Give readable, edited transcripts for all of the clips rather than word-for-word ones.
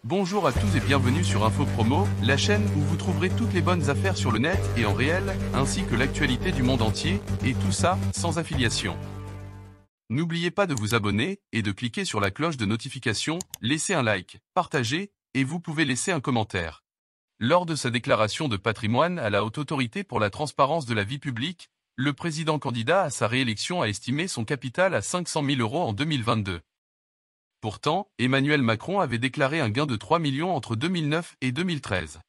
Bonjour à tous et bienvenue sur Info Promo, la chaîne où vous trouverez toutes les bonnes affaires sur le net et en réel, ainsi que l'actualité du monde entier, et tout ça, sans affiliation. N'oubliez pas de vous abonner et de cliquer sur la cloche de notification, laissez un like, partagez, et vous pouvez laisser un commentaire. Lors de sa déclaration de patrimoine à la Haute Autorité pour la transparence de la vie publique, le président candidat à sa réélection a estimé son capital à 500 000 € en 2022. Pourtant, Emmanuel Macron avait déclaré un gain de 3 millions entre 2009 et 2013.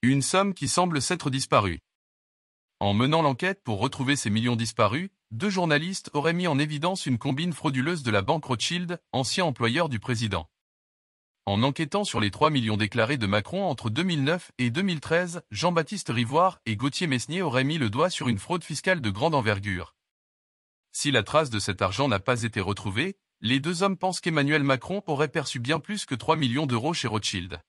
Une somme qui semble s'être disparue. En menant l'enquête pour retrouver ces millions disparus, 2 journalistes auraient mis en évidence une combine frauduleuse de la banque Rothschild, ancien employeur du président. En enquêtant sur les 3 millions déclarés de Macron entre 2009 et 2013, Jean-Baptiste Rivoire et Gauthier Mesnier auraient mis le doigt sur une fraude fiscale de grande envergure. Si la trace de cet argent n'a pas été retrouvée, les 2 hommes pensent qu'Emmanuel Macron aurait perçu bien plus que 3 millions d'euros chez Rothschild.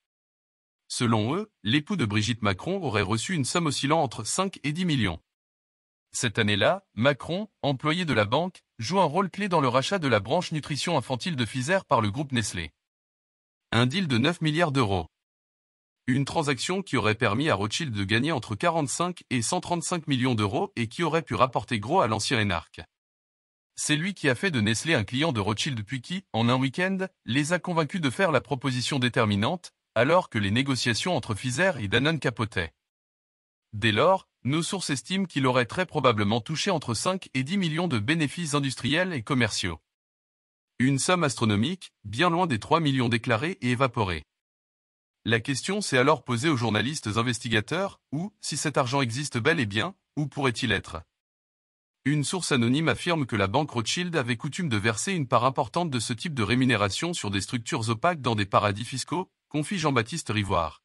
Selon eux, l'époux de Brigitte Macron aurait reçu une somme oscillant entre 5 et 10 millions. Cette année-là, Macron, employé de la banque, joue un rôle clé dans le rachat de la branche nutrition infantile de Pfizer par le groupe Nestlé. Un deal de 9 milliards d'euros. Une transaction qui aurait permis à Rothschild de gagner entre 45 et 135 millions d'euros et qui aurait pu rapporter gros à l'ancien énarque. C'est lui qui a fait de Nestlé un client de Rothschild puis qui, en un week-end, les a convaincus de faire la proposition déterminante, alors que les négociations entre Pfizer et Danone capotaient. Dès lors, nos sources estiment qu'il aurait très probablement touché entre 5 et 10 millions de bénéfices industriels et commerciaux. Une somme astronomique, bien loin des 3 millions déclarés et évaporés. La question s'est alors posée aux journalistes investigateurs, ou, si cet argent existe bel et bien, où pourrait-il être ? Une source anonyme affirme que la banque Rothschild avait coutume de verser une part importante de ce type de rémunération sur des structures opaques dans des paradis fiscaux, confie Jean-Baptiste Rivoire.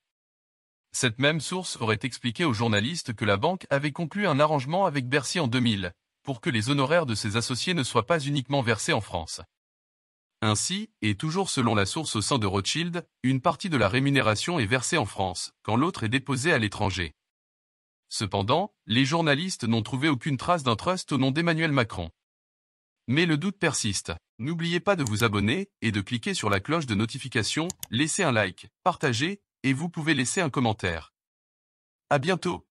Cette même source aurait expliqué aux journalistes que la banque avait conclu un arrangement avec Bercy en 2000, pour que les honoraires de ses associés ne soient pas uniquement versés en France. Ainsi, et toujours selon la source au sein de Rothschild, une partie de la rémunération est versée en France, quand l'autre est déposée à l'étranger. Cependant, les journalistes n'ont trouvé aucune trace d'un trust au nom d'Emmanuel Macron. Mais le doute persiste. N'oubliez pas de vous abonner et de cliquer sur la cloche de notification, laissez un like, partagez, et vous pouvez laisser un commentaire. À bientôt.